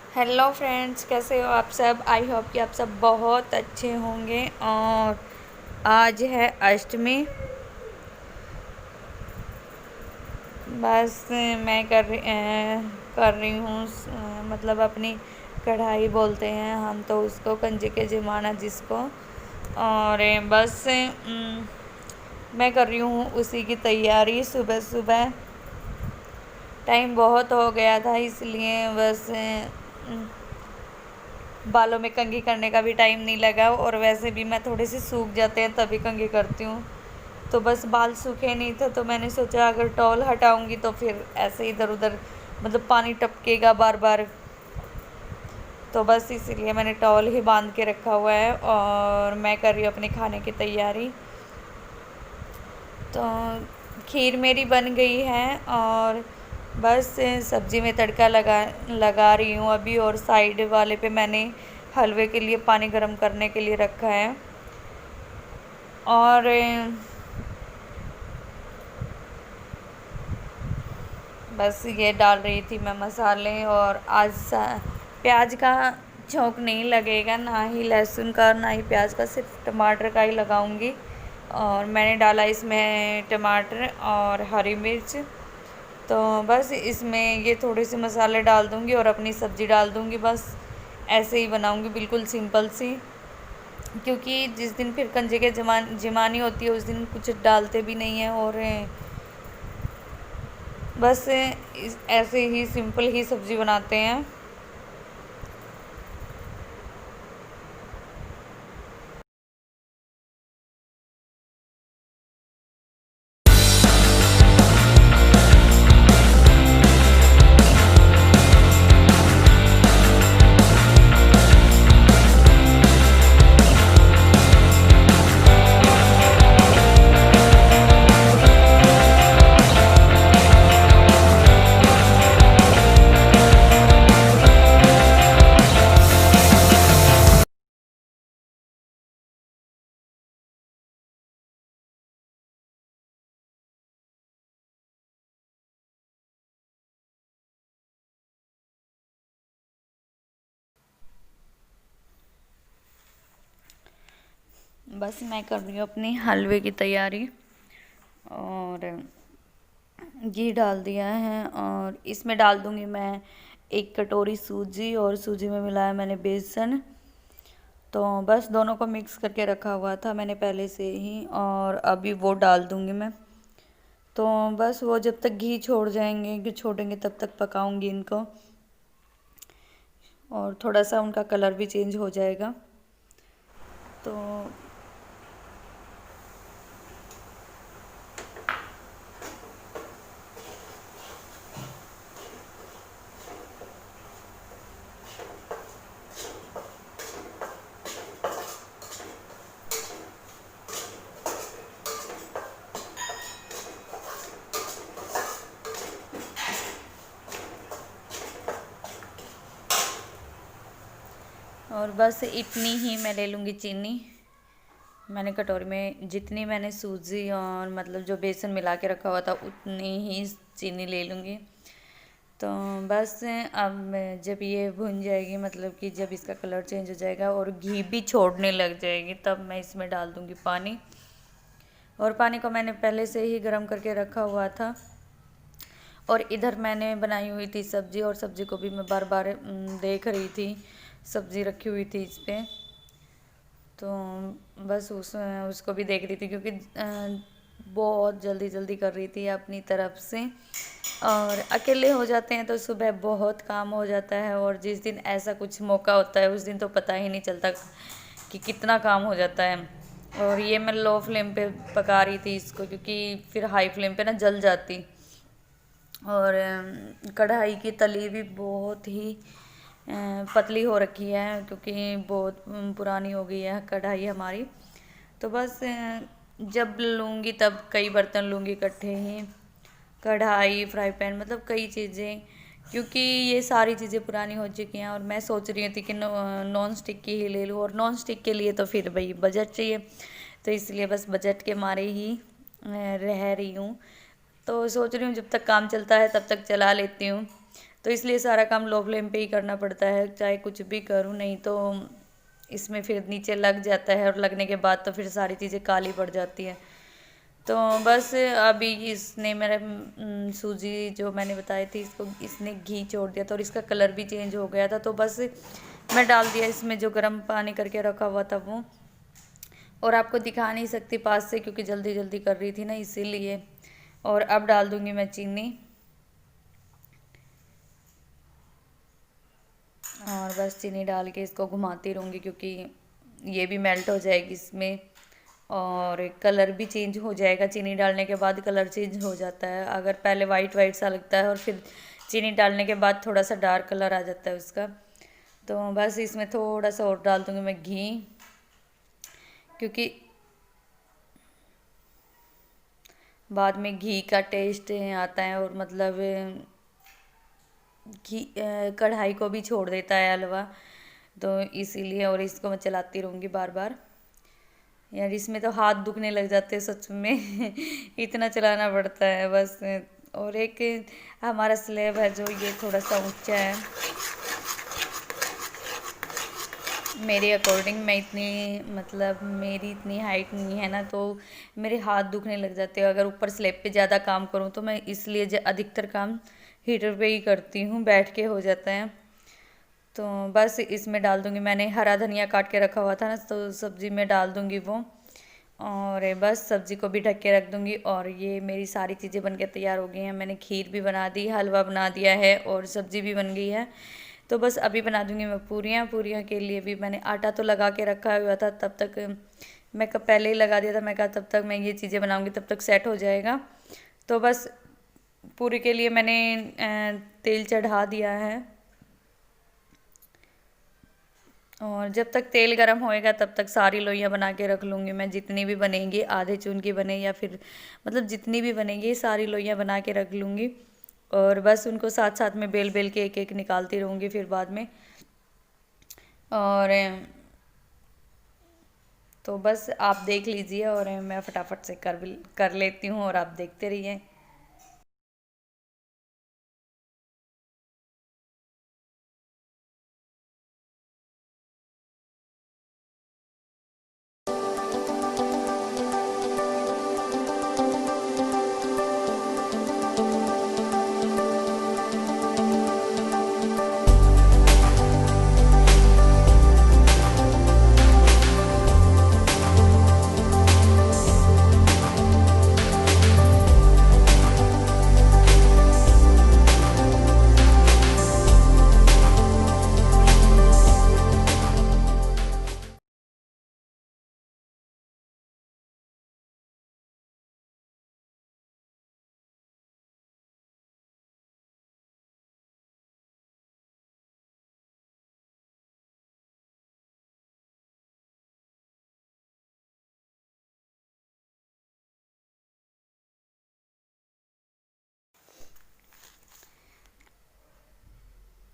Hello friends, कैसे हो आप सब। आई होप कि आप सब बहुत अच्छे होंगे। और आज है अष्टमी। बस मैं कर रही हूँ मतलब अपनी कढ़ाई बोलते हैं हम तो उसको, कंजे के ज़माना जिसको। और बस मैं कर रही हूँ उसी की तैयारी। सुबह सुबह टाइम बहुत हो गया था, इसलिए बस बालों में कंघी करने का भी टाइम नहीं लगा। और वैसे भी मैं थोड़े से सूख जाते हैं तभी कंघी करती हूँ। तो बस बाल सूखे नहीं थे तो मैंने सोचा अगर टॉवल हटाऊंगी तो फिर ऐसे इधर उधर मतलब पानी टपकेगा बार बार। तो बस इसीलिए मैंने टॉवल ही बांध के रखा हुआ है और मैं कर रही हूँ अपने खाने की तैयारी। तो खीर मेरी बन गई है और बस सब्ज़ी में तड़का लगा रही हूँ अभी। और साइड वाले पे मैंने हलवे के लिए पानी गर्म करने के लिए रखा है। और बस ये डाल रही थी मैं मसाले। और आज प्याज का छौंक नहीं लगेगा, ना ही लहसुन का ना ही प्याज का, सिर्फ टमाटर का ही लगाऊंगी। और मैंने डाला इसमें टमाटर और हरी मिर्च। तो बस इसमें ये थोड़े से मसाले डाल दूँगी और अपनी सब्ज़ी डाल दूँगी। बस ऐसे ही बनाऊँगी, बिल्कुल सिंपल सी। क्योंकि जिस दिन फिर कंजे के जमानी होती है उस दिन कुछ डालते भी नहीं हैं। और बस ऐसे ही सिंपल ही सब्ज़ी बनाते हैं। बस मैं कर रही हूँ अपनी हलवे की तैयारी। और घी डाल दिया है और इसमें डाल दूँगी मैं 1 कटोरी सूजी। और सूजी में मिलाया मैंने बेसन। तो बस दोनों को मिक्स करके रखा हुआ था मैंने पहले से ही, और अभी वो डाल दूँगी मैं। तो बस वो जब तक घी छोड़ेंगे तब तक पकाऊंगी इनको। और थोड़ा सा उनका कलर भी चेंज हो जाएगा। तो और बस इतनी ही मैं ले लूँगी चीनी। मैंने कटोरी में जितनी मैंने सूजी और मतलब जो बेसन मिला के रखा हुआ था उतनी ही चीनी ले लूँगी। तो बस अब जब ये भुन जाएगी, मतलब कि जब इसका कलर चेंज हो जाएगा और घी भी छोड़ने लग जाएगी, तब मैं इसमें डाल दूँगी पानी। और पानी को मैंने पहले से ही गर्म करके रखा हुआ था। और इधर मैंने बनाई हुई थी सब्ज़ी, और सब्ज़ी को भी मैं बार बार देख रही थी, सब्ज़ी रखी हुई थी इस पर। तो बस उसको भी देख रही थी क्योंकि बहुत जल्दी जल्दी कर रही थी अपनी तरफ से। और अकेले हो जाते हैं तो सुबह बहुत काम हो जाता है, और जिस दिन ऐसा कुछ मौका होता है उस दिन तो पता ही नहीं चलता कि कितना काम हो जाता है। और ये मैं लो फ्लेम पे पका रही थी इसको, क्योंकि फिर हाई फ्लेम पे ना जल जाती। और कढ़ाई की तली भी बहुत ही पतली हो रखी है, क्योंकि बहुत पुरानी हो गई है कढ़ाई हमारी। तो बस जब लूँगी तब कई बर्तन लूँगी इकट्ठे ही, कढ़ाई, फ्राई पैन, मतलब कई चीज़ें। क्योंकि ये सारी चीज़ें पुरानी हो चुकी हैं और मैं सोच रही थी कि नॉन स्टिक की ही ले लूँ। और नॉन स्टिक के लिए तो फिर भाई बजट चाहिए, तो इसलिए बस बजट के मारे ही रह रही हूँ। तो सोच रही हूँ जब तक काम चलता है तब तक चला लेती हूँ। तो इसलिए सारा काम लो फ्लेम पे ही करना पड़ता है, चाहे कुछ भी करूँ, नहीं तो इसमें फिर नीचे लग जाता है और लगने के बाद तो फिर सारी चीज़ें काली पड़ जाती है। तो बस अभी इसने मेरा सूजी जो मैंने बताई थी इसको इसने घी छोड़ दिया था और इसका कलर भी चेंज हो गया था। तो बस मैं डाल दिया इसमें जो गर्म पानी करके रखा हुआ था वो, और आपको दिखा नहीं सकती पास से क्योंकि जल्दी जल्दी कर रही थी ना, इसीलिए। और अब डाल दूंगी मैं चीनी, और बस चीनी डाल के इसको घुमाती रहूँगी क्योंकि ये भी मेल्ट हो जाएगी इसमें और कलर भी चेंज हो जाएगा। चीनी डालने के बाद कलर चेंज हो जाता है, अगर पहले वाइट वाइट सा लगता है और फिर चीनी डालने के बाद थोड़ा सा डार्क कलर आ जाता है उसका। तो बस इसमें थोड़ा सा और डाल दूँगी मैं घी, क्योंकि बाद में घी का टेस्ट आता है और मतलब घी कढ़ाई को भी छोड़ देता है हलवा, तो इसीलिए। और इसको मैं चलाती रहूँगी बार बार। यार इसमें तो हाथ दुखने लग जाते हैं सच में इतना चलाना पड़ता है बस। और एक हमारा स्लैब है जो ये थोड़ा सा ऊंचा है, मेरे अकॉर्डिंग मैं इतनी मतलब मेरी इतनी हाइट नहीं है ना, तो मेरे हाथ दुखने लग जाते हैं अगर ऊपर स्लैब पे ज़्यादा काम करूँ तो। मैं इसलिए अधिकतर काम हीटर पे ही करती हूँ, बैठ के हो जाता है। तो बस इसमें डाल दूँगी, मैंने हरा धनिया काट के रखा हुआ था ना, तो सब्ज़ी में डाल दूँगी वो, और बस सब्ज़ी को भी ढक के रख दूँगी। और ये मेरी सारी चीज़ें बन के तैयार हो गई हैं। मैंने खीर भी बना दी, हलवा बना दिया है और सब्ज़ी भी बन गई है। तो बस अभी बना दूँगी मैं पूरियाँ। पूरियाँ के लिए भी मैंने आटा तो लगा के रखा हुआ था, तब तक मैं कब पहले ही लगा दिया था, मैं कहा तब तक मैं ये चीज़ें बनाऊँगी तब तक सेट हो जाएगा। तो बस पूरी के लिए मैंने तेल चढ़ा दिया है, और जब तक तेल गर्म होएगा तब तक सारी लोइयाँ बना के रख लूँगी मैं, जितनी भी बनेंगी, आधे चून की बने या फिर मतलब जितनी भी बनेंगी सारी लोइयाँ बना के रख लूँगी। और बस उनको साथ साथ में बेल बेल के एक एक निकालती रहूँगी फिर बाद में। और तो बस आप देख लीजिए और मैं फटाफट से कर लेती हूँ और आप देखते रहिए।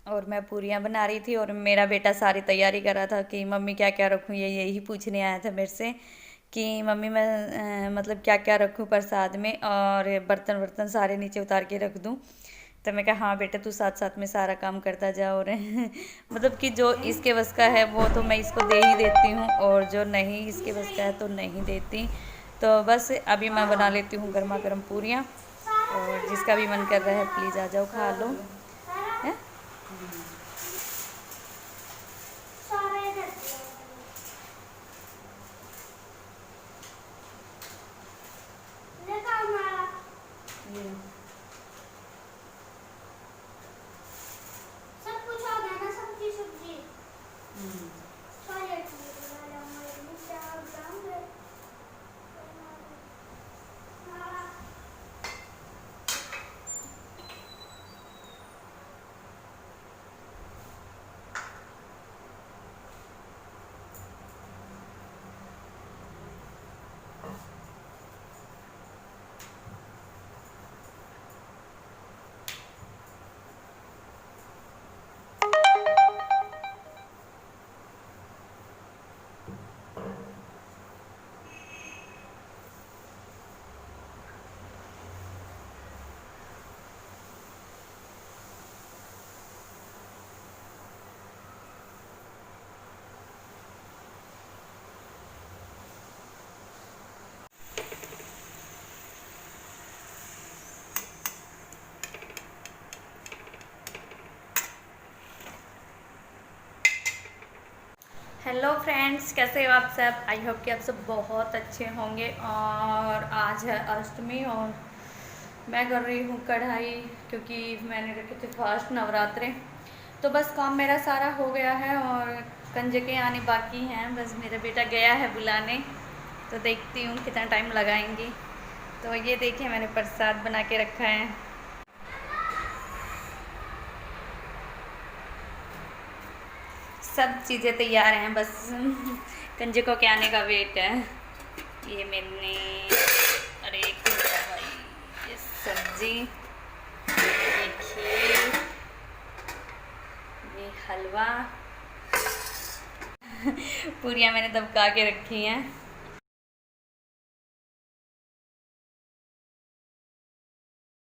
और मैं पूरियाँ बना रही थी और मेरा बेटा सारी तैयारी कर रहा था कि मम्मी क्या क्या रखूँ, ये यही पूछने आया था मेरे से कि मम्मी मैं मतलब क्या क्या रखूँ प्रसाद में, और बर्तन वर्तन सारे नीचे उतार के रख दूँ। तो मैं कहा हाँ बेटा तू साथ साथ में सारा काम करता जा, और मतलब कि जो इसके बस का है वो तो मैं इसको दे ही देती हूँ, और जो नहीं इसके बस का है तो नहीं देती। तो बस अभी मैं बना लेती हूँ गर्मा गर्म पूरियाँ, और जिसका भी मन कर रहा है प्लीज़ आ जाओ खा लो, है। सब कुछ आ गया ना, सब्जी सब्जी टॉयलेट हेलो फ्रेंड्स, कैसे हो आप सब। आई होप कि आप सब बहुत अच्छे होंगे। और आज है अष्टमी और मैं कर रही हूँ कढ़ाई, क्योंकि मैंने रखे थे फास्ट नवरात्रे। तो बस काम मेरा सारा हो गया है और कंजके आने बाकी हैं। बस मेरा बेटा गया है बुलाने, तो देखती हूँ कितना टाइम लगाएंगी। तो ये देखिए, मैंने प्रसाद बना के रखा है। सब चीज़ें तैयार हैं, बस कंजकों के आने का वेट है। ये मैंने, अरे एक मिनट भाई, ये सब्जी, ये खीर, ये हलवा, पूरियाँ मैंने दबका के रखी हैं।